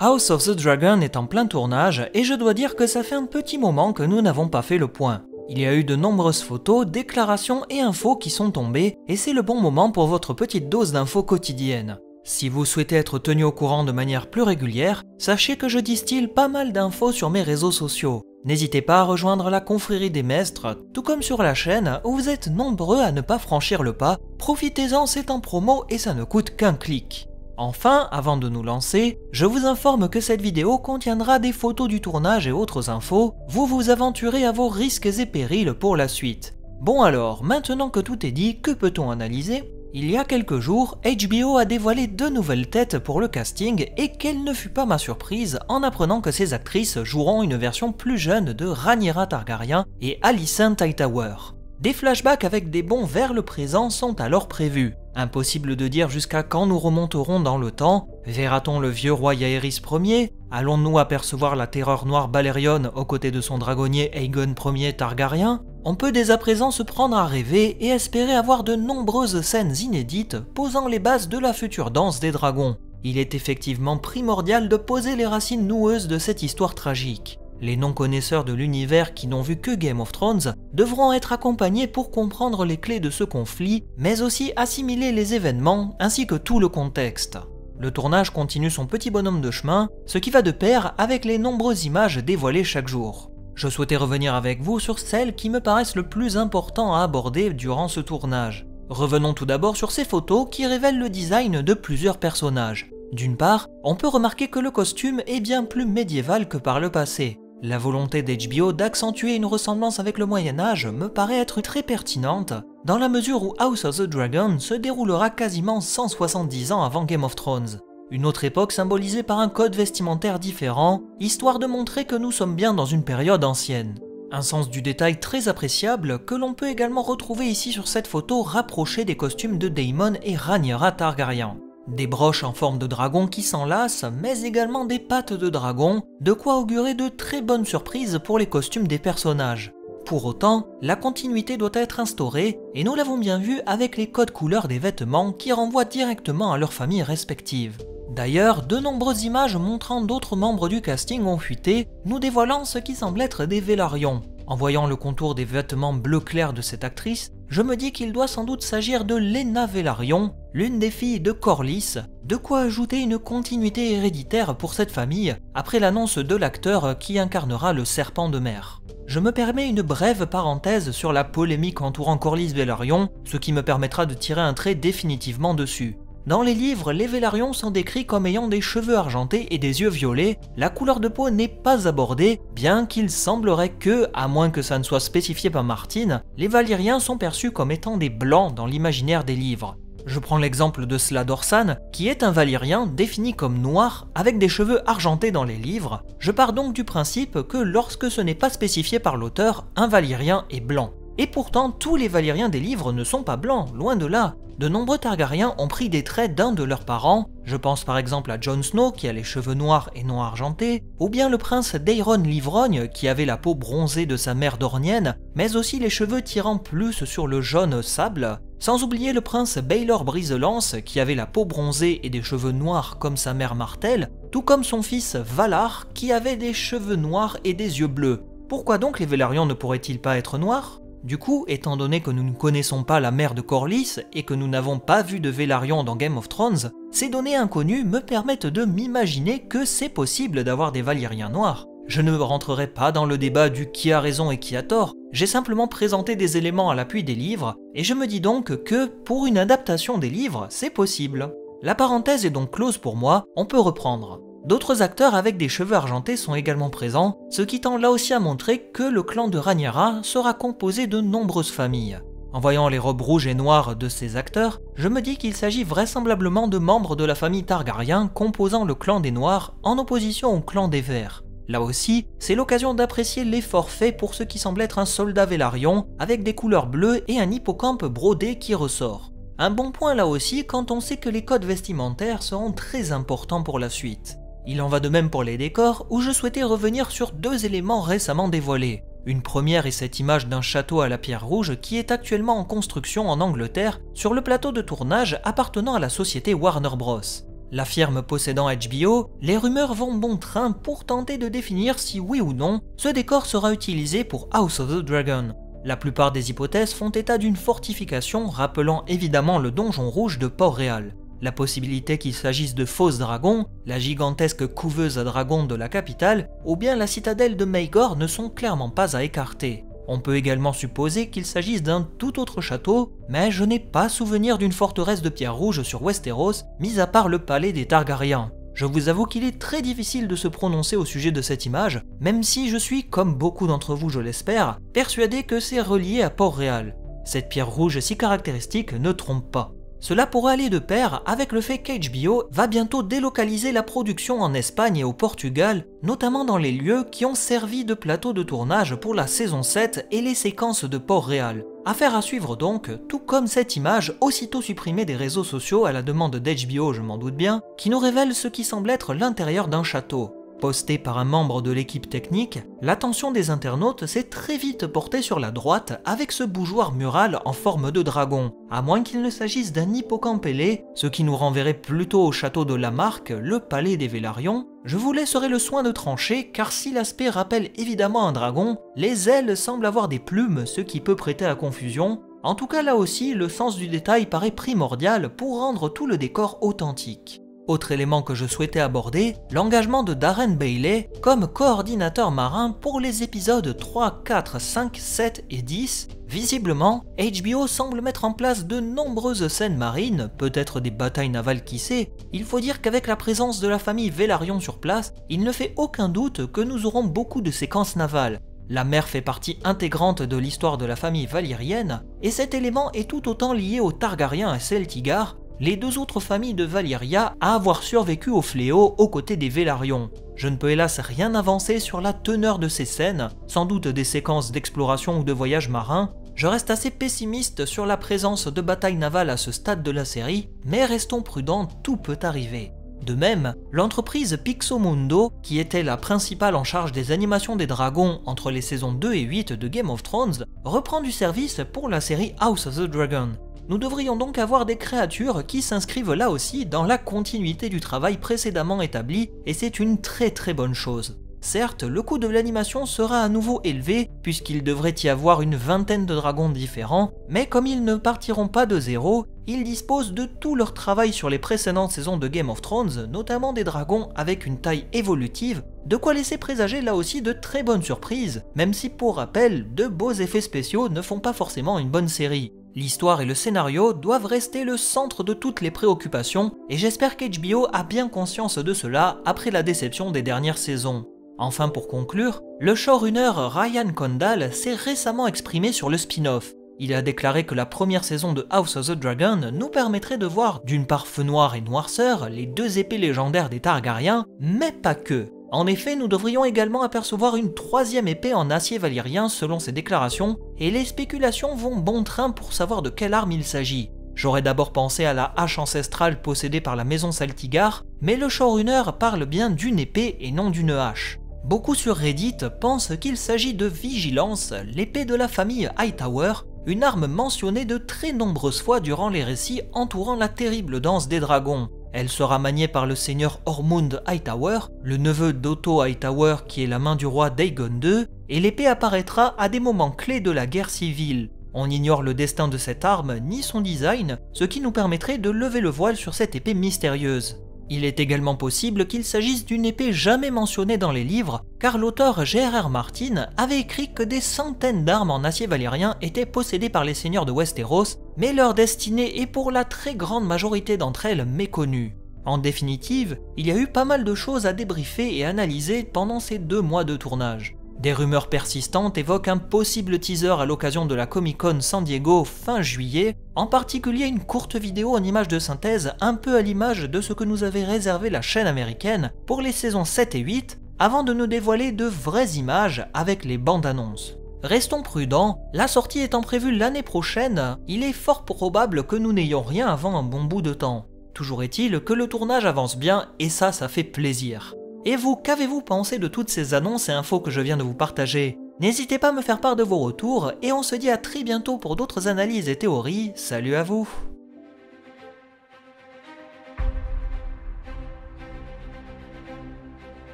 House of the Dragon est en plein tournage et je dois dire que ça fait un petit moment que nous n'avons pas fait le point. Il y a eu de nombreuses photos, déclarations et infos qui sont tombées et c'est le bon moment pour votre petite dose d'infos quotidienne. Si vous souhaitez être tenu au courant de manière plus régulière, sachez que je distille pas mal d'infos sur mes réseaux sociaux. N'hésitez pas à rejoindre la confrérie des Mestres, tout comme sur la chaîne où vous êtes nombreux à ne pas franchir le pas. Profitez-en, c'est en promo et ça ne coûte qu'un clic. Enfin, avant de nous lancer, je vous informe que cette vidéo contiendra des photos du tournage et autres infos, vous vous aventurez à vos risques et périls pour la suite. Bon alors, maintenant que tout est dit, que peut-on analyser ? Il y a quelques jours, HBO a dévoilé 2 nouvelles têtes pour le casting et quelle ne fut pas ma surprise en apprenant que ces actrices joueront une version plus jeune de Rhaenyra Targaryen et Alicent Hightower. Des flashbacks avec des bonds vers le présent sont alors prévus. Impossible de dire jusqu'à quand nous remonterons dans le temps. Verra-t-on le vieux roi Jaehaerys Ier? Allons-nous apercevoir la terreur noire Balerion aux côtés de son dragonnier Aegon Ier Targaryen? On peut dès à présent se prendre à rêver et espérer avoir de nombreuses scènes inédites posant les bases de la future danse des dragons. Il est effectivement primordial de poser les racines noueuses de cette histoire tragique. Les non-connaisseurs de l'univers qui n'ont vu que Game of Thrones devront être accompagnés pour comprendre les clés de ce conflit, mais aussi assimiler les événements ainsi que tout le contexte. Le tournage continue son petit bonhomme de chemin, ce qui va de pair avec les nombreuses images dévoilées chaque jour. Je souhaitais revenir avec vous sur celles qui me paraissent le plus important à aborder durant ce tournage. Revenons tout d'abord sur ces photos qui révèlent le design de plusieurs personnages. D'une part, on peut remarquer que le costume est bien plus médiéval que par le passé. La volonté d'HBO d'accentuer une ressemblance avec le Moyen-Âge me paraît être très pertinente, dans la mesure où House of the Dragon se déroulera quasiment 170 ans avant Game of Thrones. Une autre époque symbolisée par un code vestimentaire différent, histoire de montrer que nous sommes bien dans une période ancienne. Un sens du détail très appréciable que l'on peut également retrouver ici sur cette photo rapprochée des costumes de Daemon et Rhaenyra Targaryen. Des broches en forme de dragon qui s'enlacent, mais également des pattes de dragon, de quoi augurer de très bonnes surprises pour les costumes des personnages. Pour autant, la continuité doit être instaurée, et nous l'avons bien vu avec les codes couleurs des vêtements qui renvoient directement à leurs familles respectives. D'ailleurs, de nombreuses images montrant d'autres membres du casting ont fuité, nous dévoilant ce qui semble être des Velaryons. En voyant le contour des vêtements bleu clair de cette actrice, je me dis qu'il doit sans doute s'agir de Laena Velaryon, l'une des filles de Corlys, de quoi ajouter une continuité héréditaire pour cette famille après l'annonce de l'acteur qui incarnera le serpent de mer. Je me permets une brève parenthèse sur la polémique entourant Corlys Velaryon, ce qui me permettra de tirer un trait définitivement dessus. Dans les livres, les Velaryons sont décrits comme ayant des cheveux argentés et des yeux violets, la couleur de peau n'est pas abordée, bien qu'il semblerait que, à moins que ça ne soit spécifié par Martin, les Valyriens sont perçus comme étant des blancs dans l'imaginaire des livres. Je prends l'exemple de Sladorsan, qui est un Valyrien défini comme noir, avec des cheveux argentés dans les livres. Je pars donc du principe que lorsque ce n'est pas spécifié par l'auteur, un Valyrien est blanc. Et pourtant, tous les Valyriens des livres ne sont pas blancs, loin de là. De nombreux Targaryens ont pris des traits d'un de leurs parents, je pense par exemple à Jon Snow qui a les cheveux noirs et non argentés, ou bien le prince Daeron l'Ivrogne qui avait la peau bronzée de sa mère dornienne, mais aussi les cheveux tirant plus sur le jaune sable, sans oublier le prince Baelor Brise-Lance qui avait la peau bronzée et des cheveux noirs comme sa mère Martell, tout comme son fils Valar qui avait des cheveux noirs et des yeux bleus. Pourquoi donc les Velaryons ne pourraient-ils pas être noirs ? Du coup, étant donné que nous ne connaissons pas la mère de Corlys et que nous n'avons pas vu de Velaryon dans Game of Thrones, ces données inconnues me permettent de m'imaginer que c'est possible d'avoir des Valyriens noirs. Je ne rentrerai pas dans le débat du qui a raison et qui a tort, j'ai simplement présenté des éléments à l'appui des livres, et je me dis donc que, pour une adaptation des livres, c'est possible. La parenthèse est donc close pour moi, on peut reprendre. D'autres acteurs avec des cheveux argentés sont également présents, ce qui tend là aussi à montrer que le clan de Rhaenyra sera composé de nombreuses familles. En voyant les robes rouges et noires de ces acteurs, je me dis qu'il s'agit vraisemblablement de membres de la famille Targaryen composant le clan des Noirs en opposition au clan des Verts. Là aussi, c'est l'occasion d'apprécier l'effort fait pour ce qui semble être un soldat Velaryon avec des couleurs bleues et un hippocampe brodé qui ressort. Un bon point là aussi quand on sait que les codes vestimentaires seront très importants pour la suite. Il en va de même pour les décors, où je souhaitais revenir sur 2 éléments récemment dévoilés. Une première est cette image d'un château à la pierre rouge qui est actuellement en construction en Angleterre, sur le plateau de tournage appartenant à la société Warner Bros. La firme possédant HBO, les rumeurs vont bon train pour tenter de définir si oui ou non ce décor sera utilisé pour House of the Dragon. La plupart des hypothèses font état d'une fortification rappelant évidemment le donjon rouge de Port-Réal. La possibilité qu'il s'agisse de fausses dragons, la gigantesque couveuse à dragons de la capitale, ou bien la citadelle de Maegor ne sont clairement pas à écarter. On peut également supposer qu'il s'agisse d'un tout autre château, mais je n'ai pas souvenir d'une forteresse de pierre rouge sur Westeros, mis à part le palais des Targaryens. Je vous avoue qu'il est très difficile de se prononcer au sujet de cette image, même si je suis, comme beaucoup d'entre vous je l'espère, persuadé que c'est relié à Port-Réal. Cette pierre rouge si caractéristique ne trompe pas. Cela pourrait aller de pair avec le fait qu'HBO va bientôt délocaliser la production en Espagne et au Portugal, notamment dans les lieux qui ont servi de plateau de tournage pour la saison 7 et les séquences de Port-Réal. Affaire à suivre donc, tout comme cette image aussitôt supprimée des réseaux sociaux à la demande d'HBO, je m'en doute bien, qui nous révèle ce qui semble être l'intérieur d'un château. Posté par un membre de l'équipe technique, l'attention des internautes s'est très vite portée sur la droite avec ce bougeoir mural en forme de dragon, à moins qu'il ne s'agisse d'un hippocampe ailé, ce qui nous renverrait plutôt au château de Lamarck, le palais des Vélarions. Je vous laisserai le soin de trancher, car si l'aspect rappelle évidemment un dragon, les ailes semblent avoir des plumes, ce qui peut prêter à confusion. En tout cas là aussi, le sens du détail paraît primordial pour rendre tout le décor authentique. Autre élément que je souhaitais aborder, l'engagement de Darren Bailey comme coordinateur marin pour les épisodes 3, 4, 5, 7 et 10. Visiblement, HBO semble mettre en place de nombreuses scènes marines, peut-être des batailles navales qui sait. Il faut dire qu'avec la présence de la famille Velaryon sur place, il ne fait aucun doute que nous aurons beaucoup de séquences navales. La mer fait partie intégrante de l'histoire de la famille valyrienne, et cet élément est tout autant lié aux Targaryens et Celtigar, les deux autres familles de Valyria à avoir survécu au fléau aux côtés des Vélarions. Je ne peux hélas rien avancer sur la teneur de ces scènes, sans doute des séquences d'exploration ou de voyages marins. Je reste assez pessimiste sur la présence de batailles navales à ce stade de la série, mais restons prudents, tout peut arriver. De même, l'entreprise Pixomundo, qui était la principale en charge des animations des dragons entre les saisons 2 et 8 de Game of Thrones, reprend du service pour la série House of the Dragon. Nous devrions donc avoir des créatures qui s'inscrivent là aussi dans la continuité du travail précédemment établi, et c'est une très bonne chose. Certes, le coût de l'animation sera à nouveau élevé, puisqu'il devrait y avoir une vingtaine de dragons différents, mais comme ils ne partiront pas de zéro, ils disposent de tout leur travail sur les précédentes saisons de Game of Thrones, notamment des dragons avec une taille évolutive, de quoi laisser présager là aussi de très bonnes surprises, même si pour rappel, de beaux effets spéciaux ne font pas forcément une bonne série. L'histoire et le scénario doivent rester le centre de toutes les préoccupations, et j'espère qu'HBO a bien conscience de cela après la déception des dernières saisons. Enfin pour conclure, le showrunner Ryan Condal s'est récemment exprimé sur le spin-off. Il a déclaré que la première saison de House of the Dragon nous permettrait de voir d'une part Feu Noir et Noirceur, les deux épées légendaires des Targaryens, mais pas que. En effet, nous devrions également apercevoir une troisième épée en acier valyrien selon ses déclarations, et les spéculations vont bon train pour savoir de quelle arme il s'agit. J'aurais d'abord pensé à la hache ancestrale possédée par la maison Celtigar, mais le showrunner parle bien d'une épée et non d'une hache. Beaucoup sur Reddit pensent qu'il s'agit de Vigilance, l'épée de la famille Hightower, une arme mentionnée de très nombreuses fois durant les récits entourant la terrible danse des dragons. Elle sera maniée par le seigneur Ormund Hightower, le neveu d'Otto Hightower qui est la main du roi Daegon II, et l'épée apparaîtra à des moments clés de la guerre civile. On ignore le destin de cette arme ni son design, ce qui nous permettrait de lever le voile sur cette épée mystérieuse. Il est également possible qu'il s'agisse d'une épée jamais mentionnée dans les livres, car l'auteur J.R.R. Martin avait écrit que des centaines d'armes en acier valyrien étaient possédées par les seigneurs de Westeros, mais leur destinée est pour la très grande majorité d'entre elles méconnue. En définitive, il y a eu pas mal de choses à débriefer et analyser pendant ces 2 mois de tournage. Des rumeurs persistantes évoquent un possible teaser à l'occasion de la Comic-Con San Diego fin juillet, en particulier une courte vidéo en images de synthèse un peu à l'image de ce que nous avait réservé la chaîne américaine pour les saisons 7 et 8, avant de nous dévoiler de vraies images avec les bandes annonces. Restons prudents, la sortie étant prévue l'année prochaine, il est fort probable que nous n'ayons rien avant un bon bout de temps. Toujours est-il que le tournage avance bien et ça fait plaisir. Et vous, qu'avez-vous pensé de toutes ces annonces et infos que je viens de vous partager? N'hésitez pas à me faire part de vos retours et on se dit à très bientôt pour d'autres analyses et théories. Salut à vous!